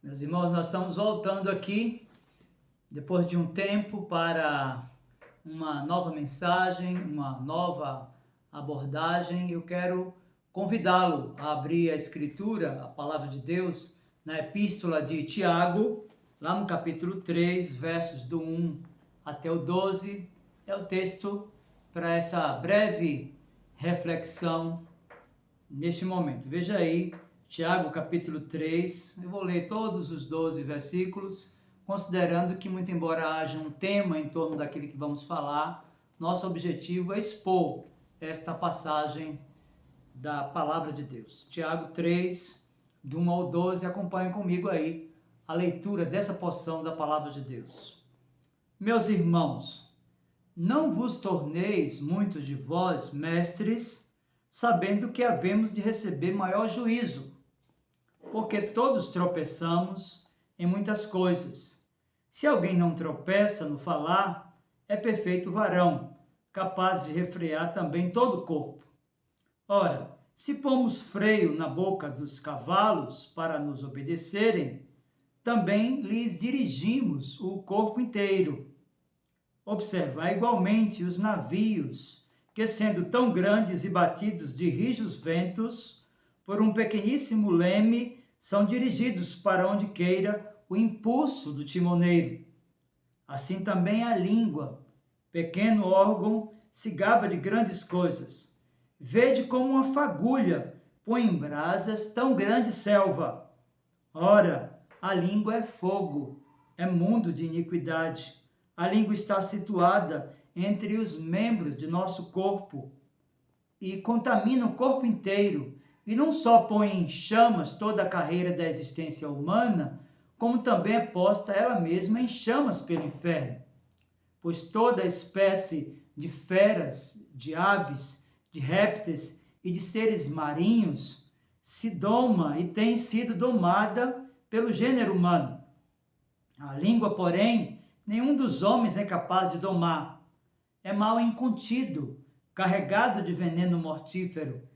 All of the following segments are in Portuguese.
Meus irmãos, nós estamos voltando aqui, depois de um tempo, para uma nova mensagem, uma nova abordagem. Eu quero convidá-lo a abrir a Escritura, a Palavra de Deus, na Epístola de Tiago, lá no capítulo 3, versos do 1 até o 12. É o texto para essa breve reflexão neste momento. Veja aí, Tiago capítulo 3, eu vou ler todos os 12 versículos, considerando que, muito embora haja um tema em torno daquilo que vamos falar, nosso objetivo é expor esta passagem da Palavra de Deus. Tiago 3, do 1 ao 12, acompanhem comigo aí a leitura dessa porção da Palavra de Deus. Meus irmãos, não vos torneis muitos de vós mestres, sabendo que havemos de receber maior juízo, porque todos tropeçamos em muitas coisas. Se alguém não tropeça no falar, é perfeito varão, capaz de refrear também todo o corpo. Ora, se pomos freio na boca dos cavalos para nos obedecerem, também lhes dirigimos o corpo inteiro. Observai igualmente os navios, que sendo tão grandes e batidos de rijos ventos, por um pequeníssimo leme, são dirigidos para onde queira o impulso do timoneiro. Assim também a língua, pequeno órgão, se gaba de grandes coisas. Vede como uma fagulha põe em brasas tão grande selva. Ora, a língua é fogo, é mundo de iniquidade. A língua está situada entre os membros de nosso corpo e contamina o corpo inteiro, e não só põe em chamas toda a carreira da existência humana, como também é posta ela mesma em chamas pelo inferno. Pois toda espécie de feras, de aves, de répteis e de seres marinhos se doma e tem sido domada pelo gênero humano. A língua, porém, nenhum dos homens é capaz de domar. É mal incontido, carregado de veneno mortífero.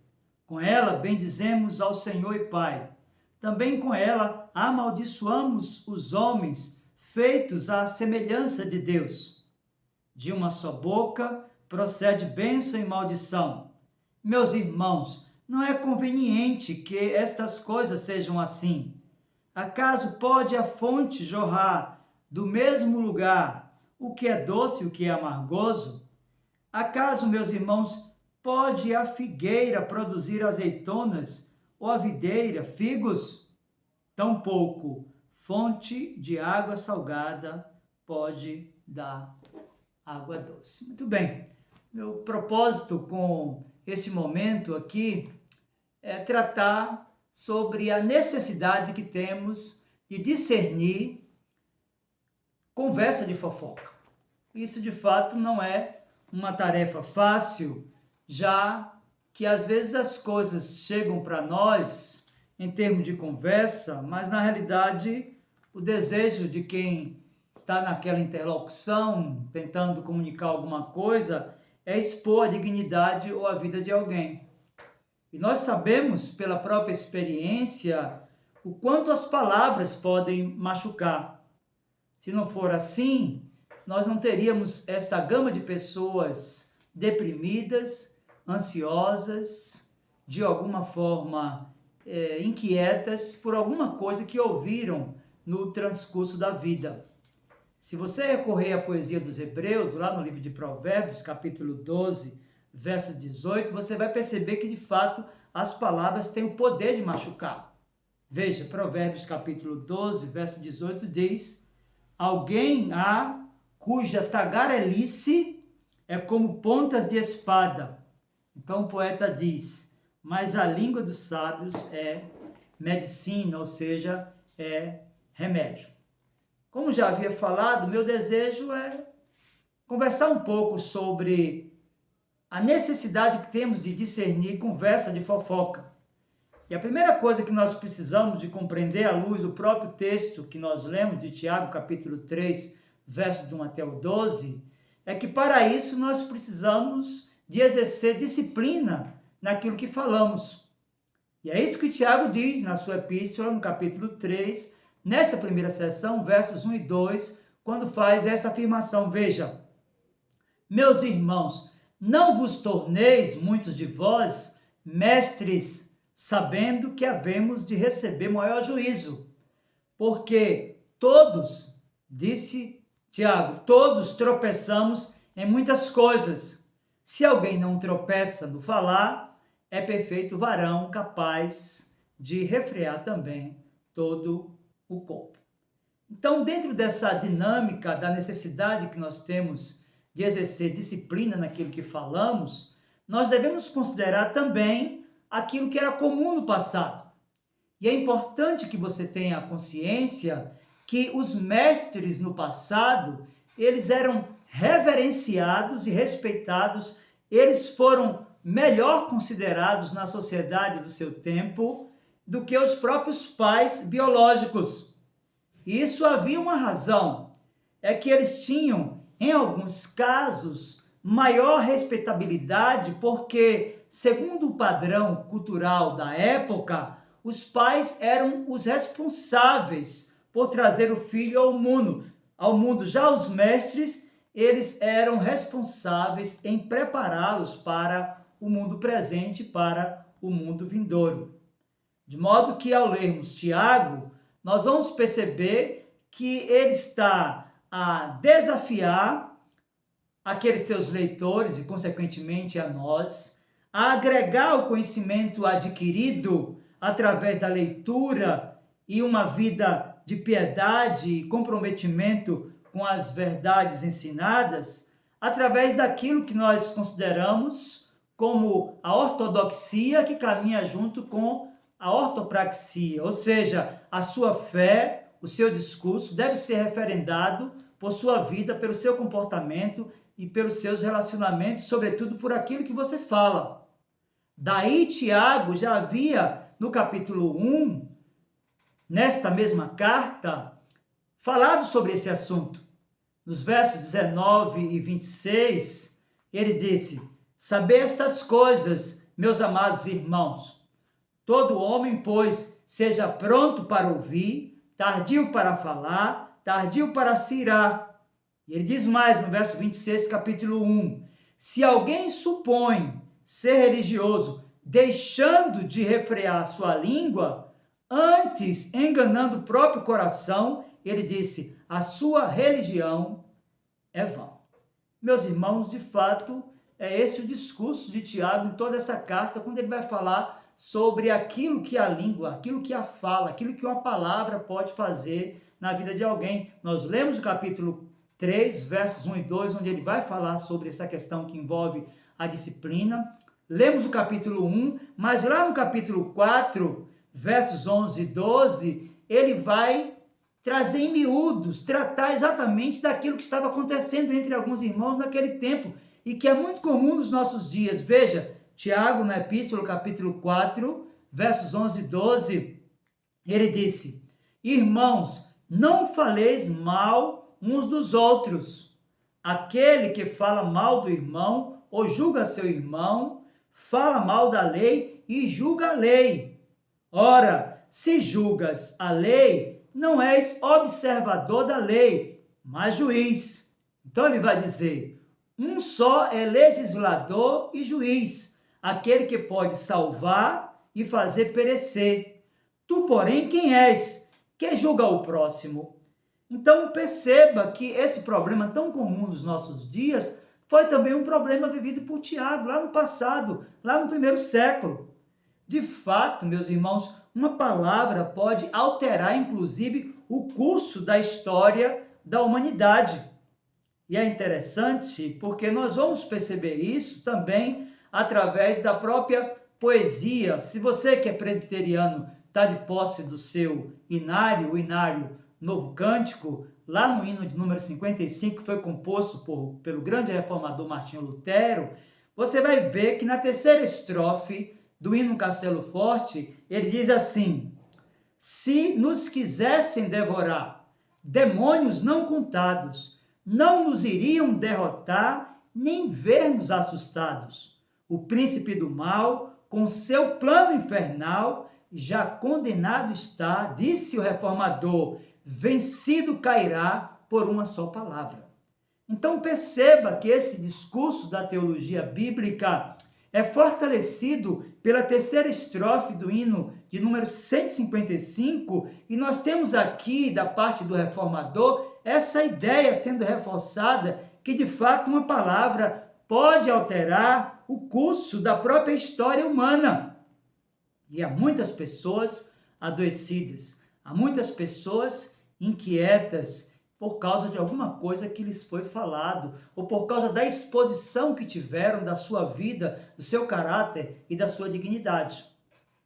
Com ela bendizemos ao Senhor e Pai. Também com ela amaldiçoamos os homens, feitos à semelhança de Deus. De uma só boca procede bênção e maldição. Meus irmãos, não é conveniente que estas coisas sejam assim. Acaso pode a fonte jorrar do mesmo lugar o que é doce e o que é amargoso? Acaso, meus irmãos, pode a figueira produzir azeitonas ou a videira figos? Tampouco fonte de água salgada pode dar água doce. Muito bem, meu propósito com esse momento aqui é tratar sobre a necessidade que temos de discernir conversa de fofoca. Isso, de fato, não é uma tarefa fácil, já que às vezes as coisas chegam para nós em termos de conversa, mas na realidade o desejo de quem está naquela interlocução, tentando comunicar alguma coisa, é expor a dignidade ou a vida de alguém. E nós sabemos, pela própria experiência, o quanto as palavras podem machucar. Se não for assim, nós não teríamos esta gama de pessoas deprimidas, ansiosas, de alguma forma inquietas por alguma coisa que ouviram no transcurso da vida. Se você recorrer à poesia dos Hebreus, lá no livro de Provérbios, capítulo 12, verso 18, você vai perceber que, de fato, as palavras têm o poder de machucar. Veja, Provérbios capítulo 12, verso 18 diz: alguém há cuja tagarelice é como pontas de espada. Então o poeta diz: mas a língua dos sábios é medicina, ou seja, é remédio. Como já havia falado, meu desejo é conversar um pouco sobre a necessidade que temos de discernir conversa de fofoca. E a primeira coisa que nós precisamos de compreender à luz do próprio texto que nós lemos de Tiago, capítulo 3, versos do 1 até o 12, é que para isso nós precisamos de exercer disciplina naquilo que falamos. E é isso que Tiago diz na sua epístola, no capítulo 3, nessa primeira seção, versos 1 e 2, quando faz essa afirmação. Veja, meus irmãos, não vos torneis, muitos de vós, mestres, sabendo que havemos de receber maior juízo. Porque todos, disse Tiago, todos tropeçamos em muitas coisas. Se alguém não tropeça no falar, é perfeito varão, capaz de refrear também todo o corpo. Então, dentro dessa dinâmica da necessidade que nós temos de exercer disciplina naquilo que falamos, nós devemos considerar também aquilo que era comum no passado. E é importante que você tenha consciência que os mestres no passado, eles eram reverenciados e respeitados, eles foram melhor considerados na sociedade do seu tempo do que os próprios pais biológicos. E isso havia uma razão, é que eles tinham, em alguns casos, maior respeitabilidade, porque, segundo o padrão cultural da época, os pais eram os responsáveis por trazer o filho ao mundo. Já os mestres, eles eram responsáveis em prepará-los para o mundo presente, para o mundo vindouro. De modo que, ao lermos Tiago, nós vamos perceber que ele está a desafiar aqueles seus leitores e, consequentemente, a nós, a agregar o conhecimento adquirido através da leitura e uma vida de piedade e comprometimento com as verdades ensinadas, através daquilo que nós consideramos como a ortodoxia que caminha junto com a ortopraxia, ou seja, a sua fé, o seu discurso deve ser referendado por sua vida, pelo seu comportamento e pelos seus relacionamentos, sobretudo por aquilo que você fala. Daí Tiago já havia, no capítulo 1, nesta mesma carta, falado sobre esse assunto. Nos versos 19 e 26, ele disse: sabei estas coisas, meus amados irmãos. Todo homem, pois, seja pronto para ouvir, tardio para falar, tardio para se irar. E ele diz mais no verso 26, capítulo 1, se alguém supõe ser religioso, deixando de refrear sua língua, antes enganando o próprio coração, ele disse, a sua religião é vã. Meus irmãos, de fato, é esse o discurso de Tiago em toda essa carta, quando ele vai falar sobre aquilo que a língua, aquilo que a fala, aquilo que uma palavra pode fazer na vida de alguém. Nós lemos o capítulo 3, versos 1 e 2, onde ele vai falar sobre essa questão que envolve a disciplina. Lemos o capítulo 1, mas lá no capítulo 4, versos 11 e 12, ele vai trazer em miúdos, tratar exatamente daquilo que estava acontecendo entre alguns irmãos naquele tempo e que é muito comum nos nossos dias. Veja, Tiago, na epístola, capítulo 4, versos 11 e 12, ele disse, irmãos, não faleis mal uns dos outros. Aquele que fala mal do irmão ou julga seu irmão, fala mal da lei e julga a lei. Ora, se julgas a lei, não és observador da lei, mas juiz. Então ele vai dizer, um só é legislador e juiz, aquele que pode salvar e fazer perecer. Tu, porém, quem és? Que julga o próximo. Então perceba que esse problema tão comum nos nossos dias foi também um problema vivido por Tiago lá no passado, lá no primeiro século. De fato, meus irmãos, uma palavra pode alterar, inclusive, o curso da história da humanidade. E é interessante porque nós vamos perceber isso também através da própria poesia. Se você que é presbiteriano está de posse do seu inário, o inário Novo Cântico, lá no hino de número 55, que foi composto pelo grande reformador Martinho Lutero, você vai ver que na terceira estrofe do hino Castelo Forte, ele diz assim, se nos quisessem devorar, demônios não contados, não nos iriam derrotar, nem ver-nos assustados. O príncipe do mal, com seu plano infernal, já condenado está, disse o reformador, vencido cairá por uma só palavra. Então perceba que esse discurso da teologia bíblica é fortalecido pela terceira estrofe do hino de número 155, e nós temos aqui, da parte do reformador, essa ideia sendo reforçada que, de fato, uma palavra pode alterar o curso da própria história humana. E há muitas pessoas adoecidas, há muitas pessoas inquietas, por causa de alguma coisa que lhes foi falado, ou por causa da exposição que tiveram da sua vida, do seu caráter e da sua dignidade.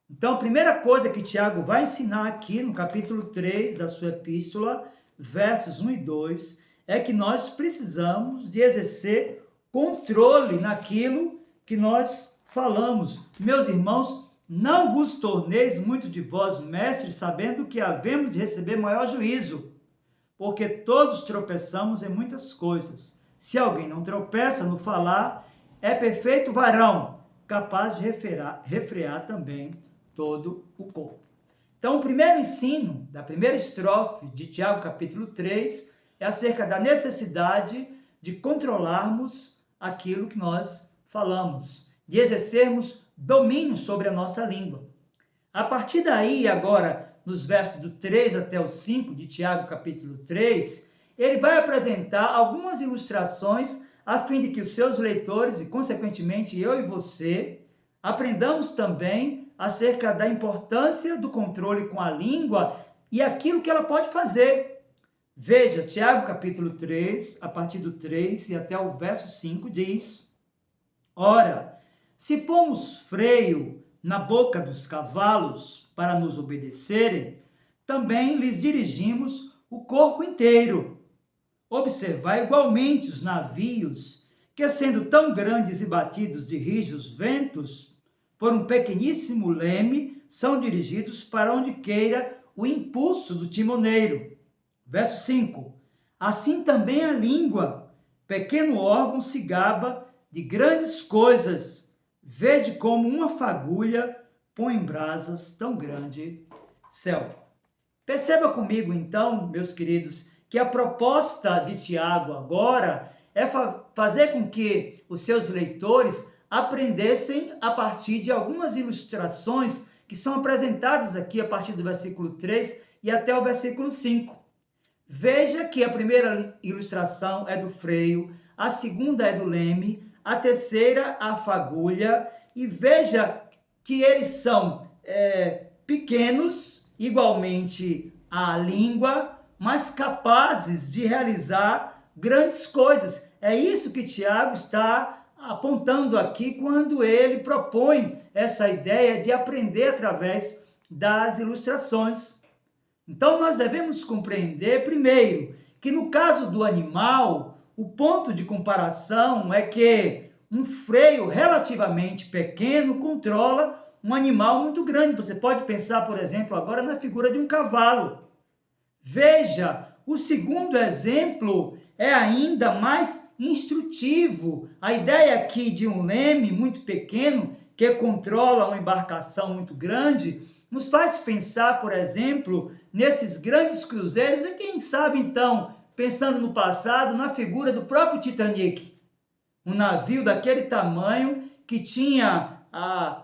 Então, a primeira coisa que Tiago vai ensinar aqui no capítulo 3 da sua epístola, versos 1 e 2, é que nós precisamos de exercer controle naquilo que nós falamos. Meus irmãos, não vos torneis muito de vós mestres, sabendo que havemos de receber maior juízo, porque todos tropeçamos em muitas coisas. Se alguém não tropeça no falar, é perfeito varão, capaz de refrear também todo o corpo. Então, o primeiro ensino da primeira estrofe de Tiago, capítulo 3, é acerca da necessidade de controlarmos aquilo que nós falamos, de exercermos domínio sobre a nossa língua. A partir daí, agora, nos versos do 3 até o 5 de Tiago, capítulo 3, ele vai apresentar algumas ilustrações a fim de que os seus leitores, e consequentemente eu e você, aprendamos também acerca da importância do controle com a língua e aquilo que ela pode fazer. Veja, Tiago capítulo 3, a partir do 3 e até o verso 5 diz: Ora, se pomos freio na boca dos cavalos para nos obedecerem, também lhes dirigimos o corpo inteiro. Observai igualmente os navios, que sendo tão grandes e batidos de rijos ventos, por um pequeníssimo leme, são dirigidos para onde queira o impulso do timoneiro. Verso 5. Assim também a língua, pequeno órgão, se gaba de grandes coisas. Vede como uma fagulha põe em brasas tão grande selva. Perceba comigo, então, meus queridos, que a proposta de Tiago agora é fazer com que os seus leitores aprendessem a partir de algumas ilustrações que são apresentadas aqui a partir do versículo 3 e até o versículo 5. Veja que a primeira ilustração é do freio, a segunda é do leme, a terceira a fagulha, e veja que eles são pequenos, igualmente a língua, mas capazes de realizar grandes coisas. É isso que Tiago está apontando aqui quando ele propõe essa ideia de aprender através das ilustrações. Então, nós devemos compreender, primeiro, que no caso do animal, o ponto de comparação é que um freio relativamente pequeno controla um animal muito grande. Você pode pensar, por exemplo, agora na figura de um cavalo. Veja, o segundo exemplo é ainda mais instrutivo. A ideia aqui de um leme muito pequeno que controla uma embarcação muito grande nos faz pensar, por exemplo, nesses grandes cruzeiros e quem sabe então, pensando no passado, na figura do próprio Titanic. Um navio daquele tamanho que tinha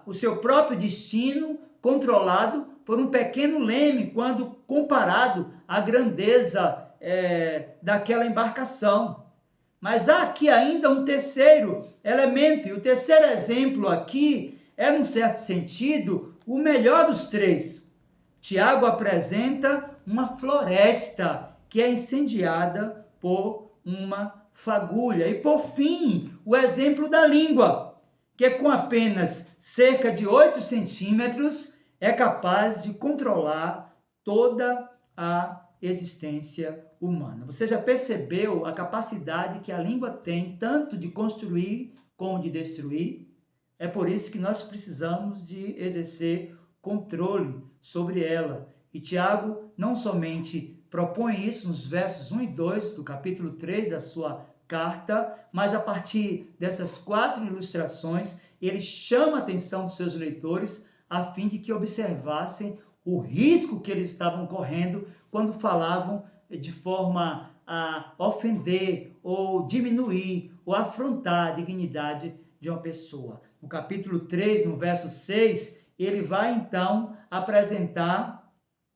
o seu próprio destino controlado por um pequeno leme quando comparado à grandeza daquela embarcação. Mas há aqui ainda um terceiro elemento, e o terceiro exemplo aqui é, num certo sentido, o melhor dos três. Tiago apresenta uma floresta que é incendiada por uma fagulha. E, por fim, o exemplo da língua, que com apenas cerca de 8 centímetros é capaz de controlar toda a existência humana. Você já percebeu a capacidade que a língua tem tanto de construir como de destruir? É por isso que nós precisamos de exercer controle sobre ela. E Tiago não somente propõe isso nos versos 1 e 2 do capítulo 3 da sua carta, mas a partir dessas 4 ilustrações, ele chama a atenção dos seus leitores a fim de que observassem o risco que eles estavam correndo quando falavam de forma a ofender ou diminuir ou afrontar a dignidade de uma pessoa. No capítulo 3, no verso 6, ele vai então apresentar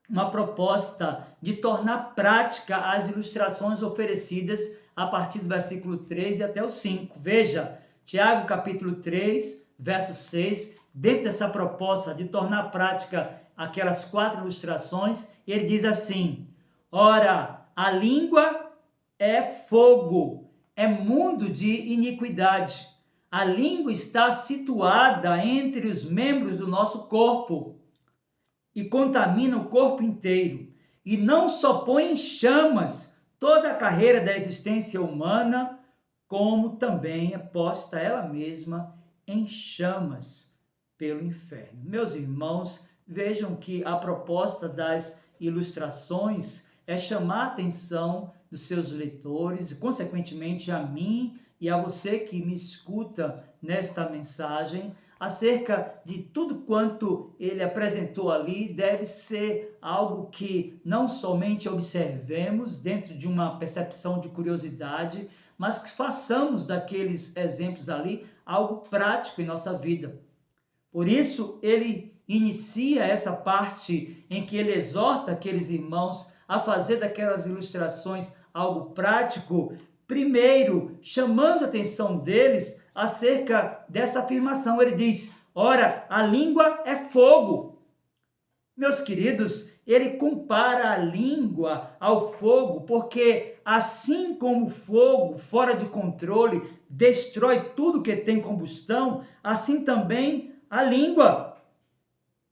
uma proposta de tornar prática as ilustrações oferecidas a partir do versículo 3 e até o 5. Veja, Tiago capítulo 3, verso 6, dentro dessa proposta de tornar prática aquelas 4 ilustrações, ele diz assim: ora, a língua é fogo, é mundo de iniquidade. A língua está situada entre os membros do nosso corpo e contamina o corpo inteiro, e não só põe em chamas toda a carreira da existência humana, como também é posta ela mesma em chamas pelo inferno. Meus irmãos, vejam que a proposta das ilustrações é chamar a atenção dos seus leitores, e consequentemente a mim e a você que me escuta nesta mensagem, acerca de tudo quanto ele apresentou ali. Deve ser algo que não somente observemos dentro de uma percepção de curiosidade, mas que façamos daqueles exemplos ali algo prático em nossa vida. Por isso, ele inicia essa parte em que ele exorta aqueles irmãos a fazer daquelas ilustrações algo prático, primeiro chamando a atenção deles acerca dessa afirmação. Ele diz: ora, a língua é fogo. Meus queridos, ele compara a língua ao fogo, porque assim como o fogo fora de controle destrói tudo que tem combustão, assim também a língua.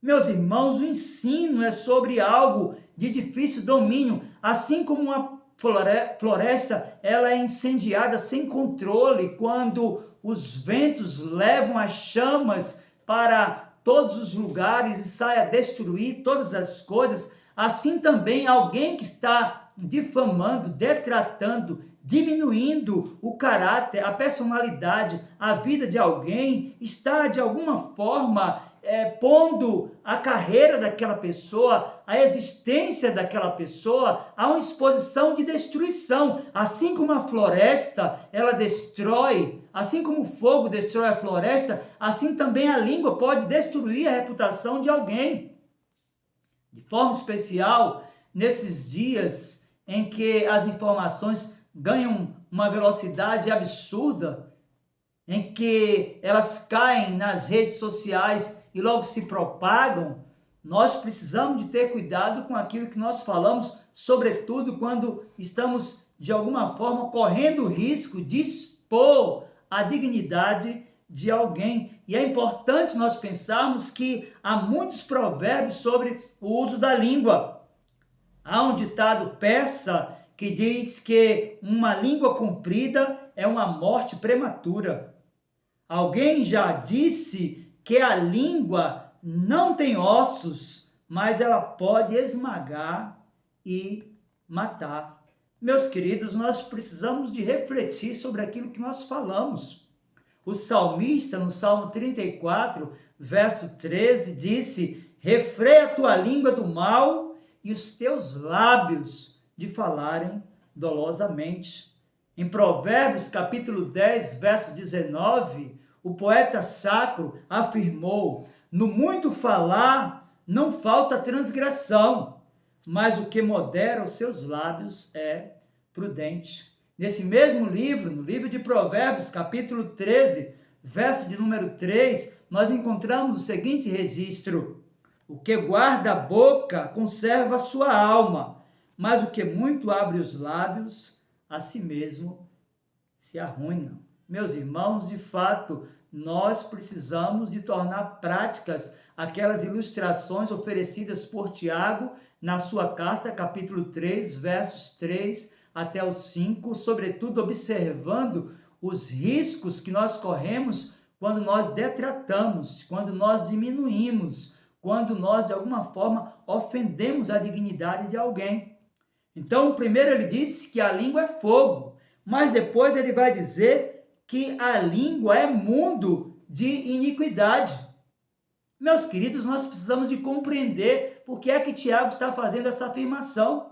Meus irmãos, o ensino é sobre algo de difícil domínio, assim como uma floresta, ela é incendiada sem controle quando os ventos levam as chamas para todos os lugares e sai a destruir todas as coisas. Assim também alguém que está difamando, detratando, diminuindo o caráter, a personalidade, a vida de alguém, está de alguma forma pondo a carreira daquela pessoa, a existência daquela pessoa a uma exposição de destruição. Assim como a floresta, ela destrói, assim como o fogo destrói a floresta, assim também a língua pode destruir a reputação de alguém. De forma especial, nesses dias em que as informações ganham uma velocidade absurda, em que elas caem nas redes sociais e logo se propagam, nós precisamos de ter cuidado com aquilo que nós falamos, sobretudo quando estamos, de alguma forma, correndo o risco de expor a dignidade de alguém. E é importante nós pensarmos que há muitos provérbios sobre o uso da língua. Há um ditado persa que diz que uma língua comprida é uma morte prematura. Alguém já disse que a língua não tem ossos, mas ela pode esmagar e matar. Meus queridos, nós precisamos de refletir sobre aquilo que nós falamos. O salmista, no Salmo 34, verso 13, disse: refreia a tua língua do mal e os teus lábios de falarem dolosamente. Em Provérbios, capítulo 10, verso 19, o poeta sacro afirmou: no muito falar não falta transgressão, mas o que modera os seus lábios é prudente. Nesse mesmo livro, no livro de Provérbios, capítulo 13, verso de número 3, nós encontramos o seguinte registro: o que guarda a boca conserva a sua alma, mas o que muito abre os lábios, a si mesmo se arruina. Meus irmãos, de fato, nós precisamos de tornar práticas aquelas ilustrações oferecidas por Tiago na sua carta, capítulo 3, versos 3 até os 5, sobretudo observando os riscos que nós corremos quando nós detratamos, quando nós diminuímos, quando nós, de alguma forma, ofendemos a dignidade de alguém. Então, primeiro ele disse que a língua é fogo, mas depois ele vai dizer que a língua é mundo de iniquidade. Meus queridos, nós precisamos de compreender por que é que Tiago está fazendo essa afirmação.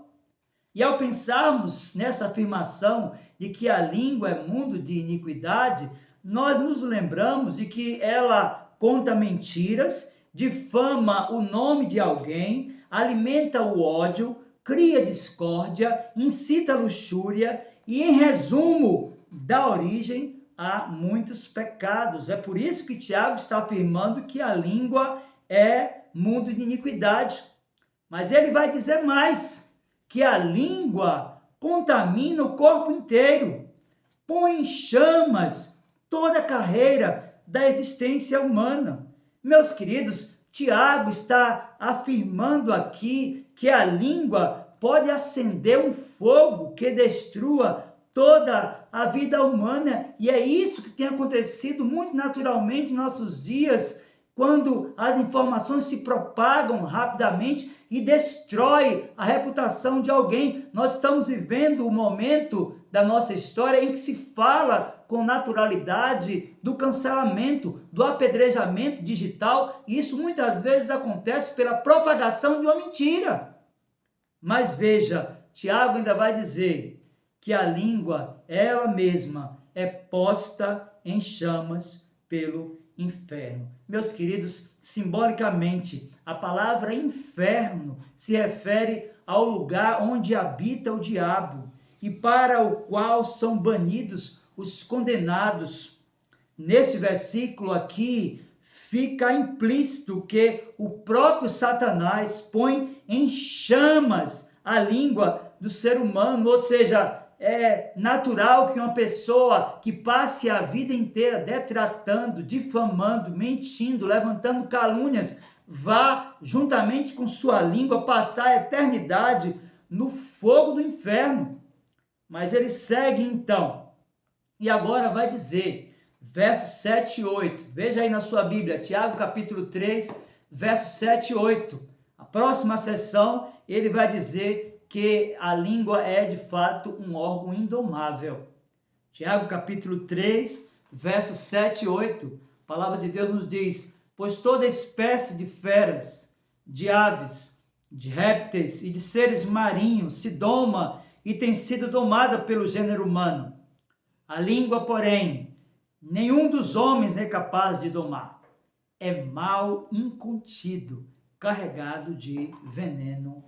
E ao pensarmos nessa afirmação de que a língua é mundo de iniquidade, nós nos lembramos de que ela conta mentiras, difama o nome de alguém, alimenta o ódio, cria discórdia, incita a luxúria e, em resumo, dá origem a muitos pecados. É por isso que Tiago está afirmando que a língua é mundo de iniquidade. Mas ele vai dizer mais, que a língua contamina o corpo inteiro, põe em chamas toda a carreira da existência humana. Meus queridos, Tiago está afirmando aqui que a língua pode acender um fogo que destrua toda a vida humana, e é isso que tem acontecido muito naturalmente em nossos dias, quando as informações se propagam rapidamente e destrói a reputação de alguém. Nós estamos vivendo o momento da nossa história em que se fala com naturalidade do cancelamento, do apedrejamento digital, e isso muitas vezes acontece pela propagação de uma mentira. Mas veja, Tiago ainda vai dizer que a língua, ela mesma, é posta em chamas pelo inferno. Meus queridos, simbolicamente, a palavra inferno se refere ao lugar onde habita o diabo e para o qual são banidos os condenados. Nesse versículo aqui, fica implícito que o próprio Satanás põe em chamas a língua do ser humano, ou seja, é natural que uma pessoa que passe a vida inteira detratando, difamando, mentindo, levantando calúnias, vá, juntamente com sua língua, passar a eternidade no fogo do inferno. Mas ele segue então, e agora vai dizer, versos 7 e 8, veja aí na sua Bíblia, Tiago capítulo 3, versos 7 e 8. A próxima sessão ele vai dizer que a língua é de fato um órgão indomável. Tiago capítulo 3, versos 7 e 8, a palavra de Deus nos diz: pois toda espécie de feras, de aves, de répteis e de seres marinhos se doma e tem sido domada pelo gênero humano. A língua, porém, nenhum dos homens é capaz de domar. É mal incontido, carregado de veneno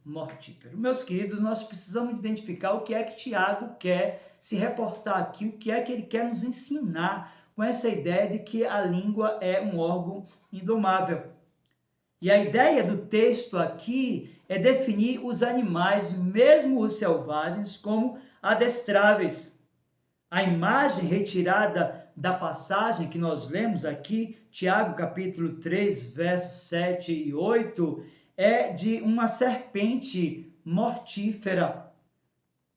mortífero. Meus queridos, nós precisamos identificar o que é que Tiago quer se reportar aqui, o que é que ele quer nos ensinar com essa ideia de que a língua é um órgão indomável. E a ideia do texto aqui é definir os animais, mesmo os selvagens, como adestráveis. A imagem retirada da passagem que nós lemos aqui, Tiago capítulo 3, versos 7 e 8, é de uma serpente mortífera.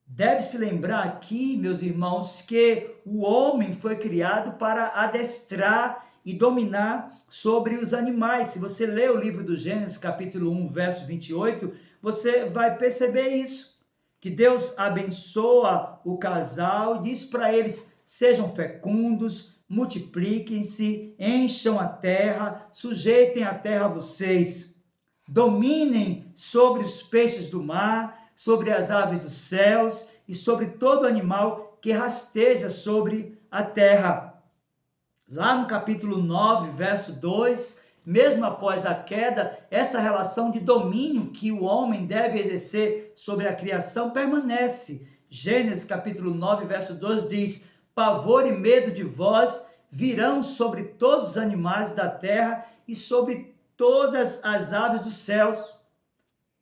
Deve-se lembrar aqui, meus irmãos, que o homem foi criado para adestrar e dominar sobre os animais. Se você ler o livro do Gênesis, capítulo 1, verso 28, você vai perceber isso, que Deus abençoa o casal e diz para eles: sejam fecundos, multipliquem-se, encham a terra, sujeitem a terra a vocês. Dominem sobre os peixes do mar, sobre as aves dos céus e sobre todo animal que rasteja sobre a terra. Lá no capítulo 9, verso 2, mesmo após a queda, essa relação de domínio que o homem deve exercer sobre a criação permanece. Gênesis capítulo 9, verso 2 diz: pavor e medo de vós virão sobre todos os animais da terra e sobre todas as aves dos céus,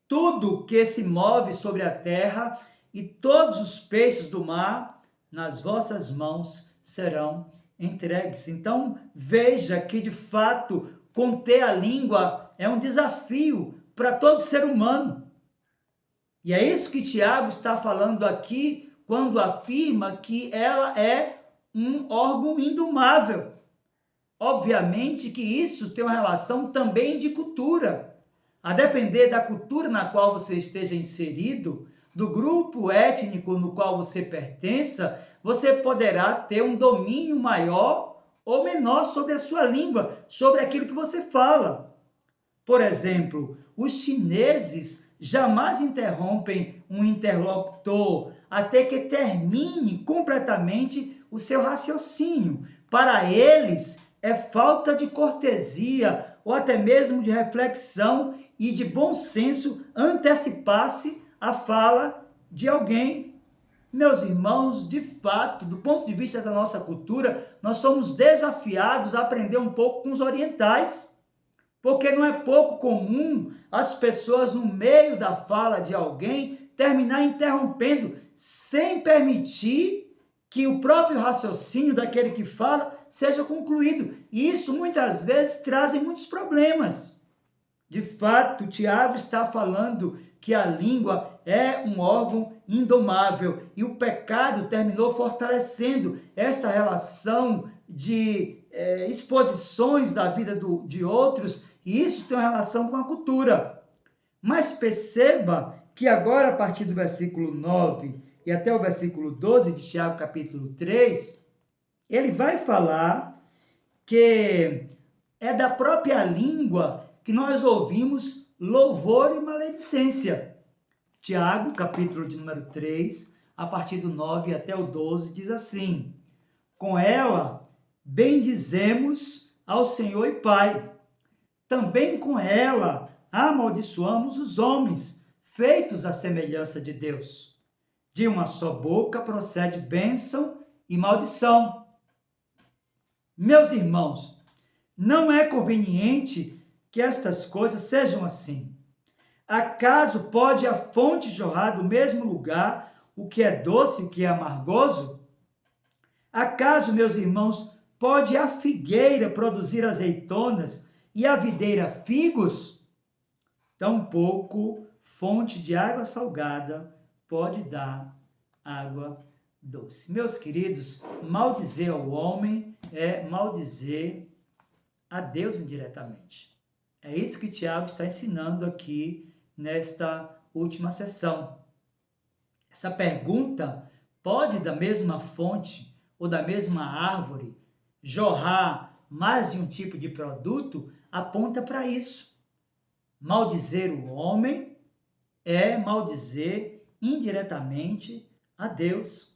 tudo que se move sobre a terra e todos os peixes do mar, nas vossas mãos serão entregues. Então, veja que, de fato, conter a língua é um desafio para todo ser humano. E é isso que Tiago está falando aqui, quando afirma que ela é um órgão indomável. Obviamente que isso tem uma relação também de cultura. A depender da cultura na qual você esteja inserido, do grupo étnico no qual você pertença, você poderá ter um domínio maior ou menor sobre a sua língua, sobre aquilo que você fala. Por exemplo, os chineses jamais interrompem um interlocutor até que termine completamente o seu raciocínio. Para eles, é falta de cortesia ou até mesmo de reflexão e de bom senso antecipar-se à fala de alguém. Meus irmãos, de fato, do ponto de vista da nossa cultura, nós somos desafiados a aprender um pouco com os orientais, porque não é pouco comum as pessoas, no meio da fala de alguém, terminar interrompendo, sem permitir que o próprio raciocínio daquele que fala seja concluído. E isso, muitas vezes, traz muitos problemas. De fato, Tiago está falando que a língua é um órgão indomável e o pecado terminou fortalecendo essa relação de exposições da vida de outros, e isso tem uma relação com a cultura. Mas perceba que agora, a partir do versículo 9 e até o versículo 12 de Tiago, capítulo 3, ele vai falar que é da própria língua que nós ouvimos louvor e maledicência. Tiago, capítulo de número 3, a partir do 9 até o 12, diz assim: com ela bendizemos ao Senhor e Pai. Também com ela amaldiçoamos os homens, feitos à semelhança de Deus. De uma só boca procede bênção e maldição. Meus irmãos, não é conveniente que estas coisas sejam assim. Acaso pode a fonte jorrar do mesmo lugar o que é doce e o que é amargoso? Acaso, meus irmãos, pode a figueira produzir azeitonas e a videira figos? Tampouco fonte de água salgada pode dar água doce. Meus queridos, maldizer ao homem é maldizer a Deus indiretamente. É isso que Tiago está ensinando aqui nesta última sessão. Essa pergunta: pode da mesma fonte ou da mesma árvore jorrar mais de um tipo de produto? Aponta para isso. Maldizer o homem é maldizer indiretamente a Deus.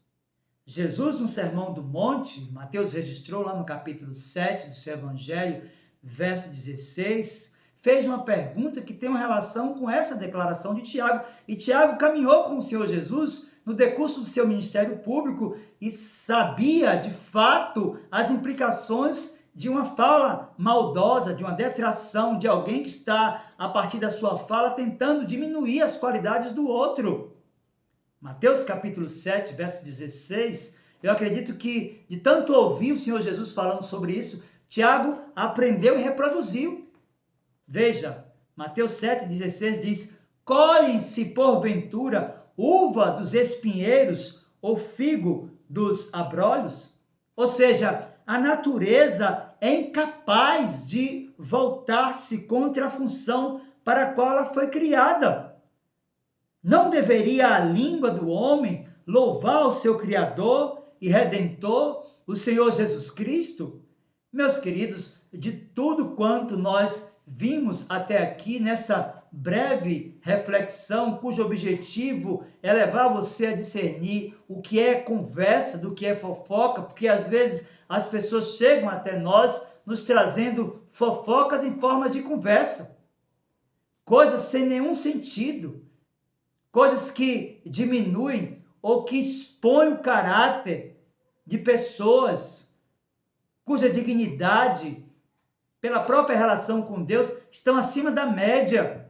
Jesus, no Sermão do Monte, Mateus registrou lá no capítulo 7 do seu Evangelho, verso 16, fez uma pergunta que tem uma relação com essa declaração de Tiago. E Tiago caminhou com o Senhor Jesus no decurso do seu ministério público e sabia, de fato, as implicações de uma fala maldosa, de uma detração, de alguém que está, a partir da sua fala, tentando diminuir as qualidades do outro. Mateus capítulo 7, verso 16, eu acredito que, de tanto ouvir o Senhor Jesus falando sobre isso, Tiago aprendeu e reproduziu. Veja, Mateus 7,16 diz: colhem-se porventura uva dos espinheiros ou figo dos abrolhos? Ou seja, a natureza é incapaz de voltar-se contra a função para a qual ela foi criada. Não deveria a língua do homem louvar o seu Criador e Redentor, o Senhor Jesus Cristo? Meus queridos, de tudo quanto nós vimos até aqui nessa breve reflexão, cujo objetivo é levar você a discernir o que é conversa do que é fofoca, porque às vezes as pessoas chegam até nós nos trazendo fofocas em forma de conversa, coisas sem nenhum sentido, coisas que diminuem ou que expõem o caráter de pessoas cuja dignidade, pela própria relação com Deus, estão acima da média.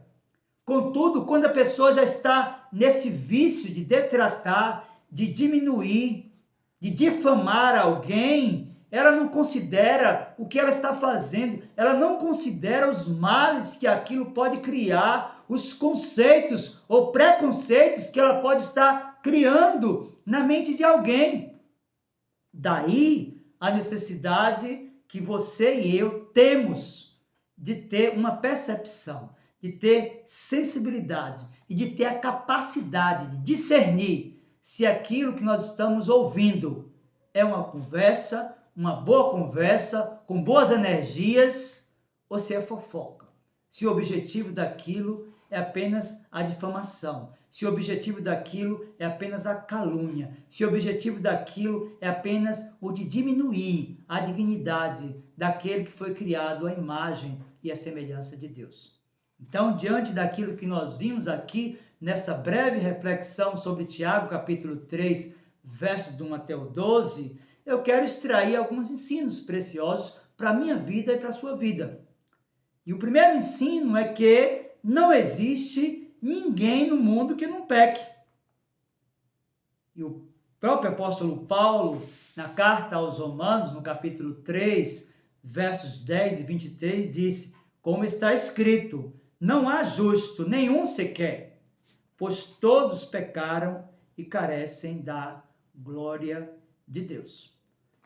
Contudo, quando a pessoa já está nesse vício de detratar, de diminuir, de difamar alguém, ela não considera o que ela está fazendo, ela não considera os males que aquilo pode criar, os conceitos ou preconceitos que ela pode estar criando na mente de alguém. Daí a necessidade que você e eu temos de ter uma percepção, de ter sensibilidade e de ter a capacidade de discernir se aquilo que nós estamos ouvindo é uma conversa, uma boa conversa, com boas energias, ou se é fofoca. Se o objetivo daquilo é apenas a difamação, se o objetivo daquilo é apenas a calúnia, se o objetivo daquilo é apenas o de diminuir a dignidade daquele que foi criado à imagem e à semelhança de Deus. Então, diante daquilo que nós vimos aqui, nessa breve reflexão sobre Tiago, capítulo 3, versos do 1 até o 12, eu quero extrair alguns ensinos preciosos para a minha vida e para a sua vida. E o primeiro ensino é que não existe ninguém no mundo que não peque. E o próprio apóstolo Paulo, na carta aos Romanos, no capítulo 3, versos 10 e 23, disse: como está escrito, não há justo nenhum sequer, pois todos pecaram e carecem da glória de Deus.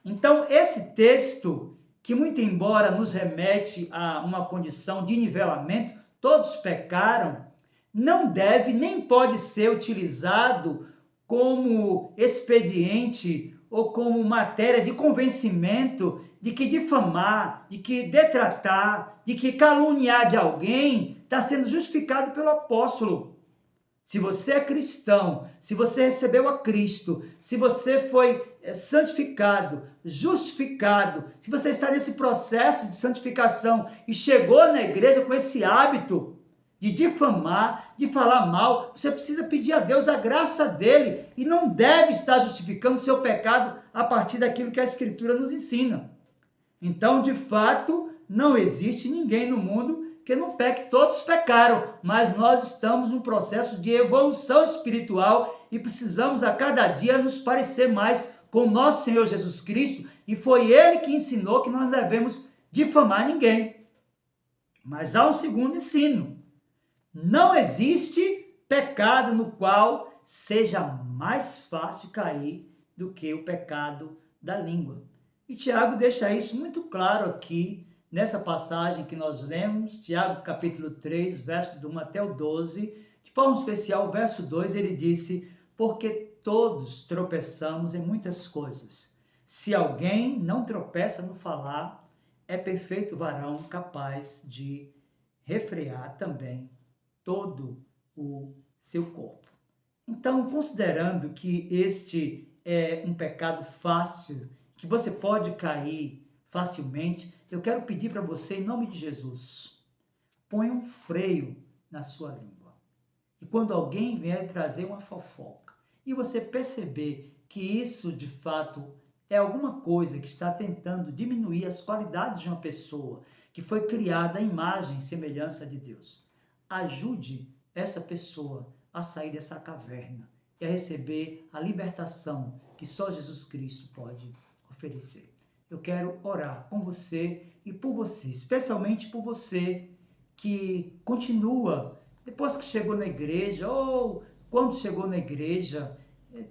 Então, esse texto, que muito embora nos remete a uma condição de nivelamento, todos pecaram, não deve nem pode ser utilizado como expediente ou como matéria de convencimento de que difamar, de que detratar, de que caluniar de alguém está sendo justificado pelo apóstolo. Se você é cristão, se você recebeu a Cristo, se você foi santificado, justificado, se você está nesse processo de santificação e chegou na igreja com esse hábito de difamar, de falar mal, você precisa pedir a Deus a graça dele e não deve estar justificando o seu pecado a partir daquilo que a Escritura nos ensina. Então, de fato, não existe ninguém no mundo que não peque, todos pecaram, mas nós estamos num processo de evolução espiritual e precisamos a cada dia nos parecer mais com o nosso Senhor Jesus Cristo, e foi Ele que ensinou que nós não devemos difamar ninguém. Mas há um segundo ensino: não existe pecado no qual seja mais fácil cair do que o pecado da língua. E Tiago deixa isso muito claro aqui, nessa passagem que nós lemos, Tiago capítulo 3, verso do 1 até o 12, de forma especial, o verso 2, ele disse: porque todos tropeçamos em muitas coisas. Se alguém não tropeça no falar, é perfeito varão capaz de refrear também todo o seu corpo. Então, considerando que este é um pecado fácil, que você pode cair facilmente, eu quero pedir para você, em nome de Jesus, ponha um freio na sua língua. E quando alguém vier trazer uma fofoca, e você perceber que isso, de fato, é alguma coisa que está tentando diminuir as qualidades de uma pessoa que foi criada à imagem e semelhança de Deus, ajude essa pessoa a sair dessa caverna e a receber a libertação que só Jesus Cristo pode oferecer. Eu quero orar com você e por você, especialmente por você que continua, depois que chegou na igreja, ou quando chegou na igreja,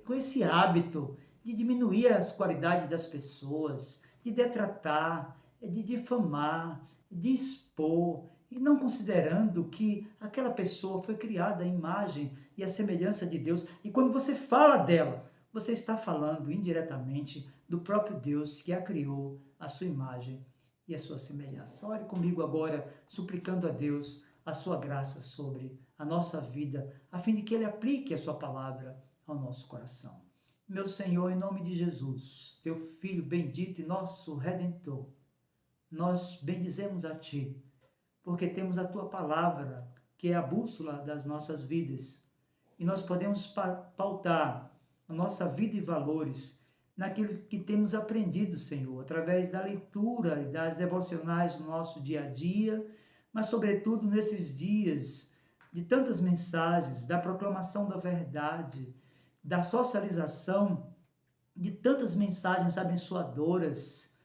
com esse hábito de diminuir as qualidades das pessoas, de detratar, de difamar, de expor, e não considerando que aquela pessoa foi criada à imagem e à semelhança de Deus. E quando você fala dela, você está falando indiretamente do próprio Deus que a criou, a sua imagem e a sua semelhança. Ore comigo agora, suplicando a Deus a sua graça sobre a nossa vida, a fim de que Ele aplique a sua palavra ao nosso coração. Meu Senhor, em nome de Jesus, teu Filho bendito e nosso Redentor, nós bendizemos a Ti, porque temos a Tua palavra, que é a bússola das nossas vidas, e nós podemos pautar a nossa vida e valores naquilo que temos aprendido, Senhor, através da leitura e das devocionais do nosso dia a dia, mas sobretudo nesses dias de tantas mensagens, da proclamação da verdade, da socialização de tantas mensagens abençoadoras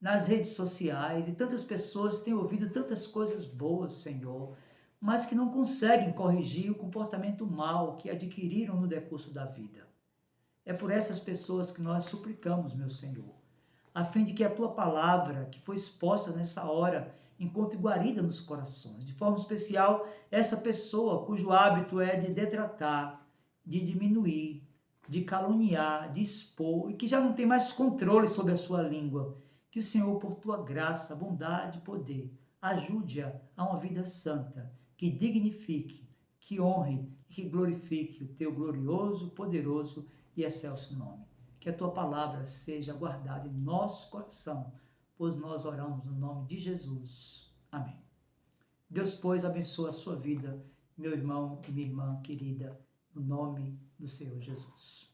nas redes sociais, e tantas pessoas têm ouvido tantas coisas boas, Senhor, mas que não conseguem corrigir o comportamento mau que adquiriram no decurso da vida. É por essas pessoas que nós suplicamos, meu Senhor, a fim de que a Tua palavra, que foi exposta nessa hora, encontre guarida nos corações. De forma especial, essa pessoa cujo hábito é de detratar, de diminuir, de caluniar, de expor, e que já não tem mais controle sobre a sua língua. Que o Senhor, por tua graça, bondade e poder, ajude-a a uma vida santa, que dignifique, que honre e que glorifique o teu glorioso, poderoso e excelso nome. Que a tua palavra seja guardada em nosso coração, pois nós oramos no nome de Jesus. Amém. Deus, pois, abençoa a sua vida, meu irmão e minha irmã querida, no nome do Senhor Jesus.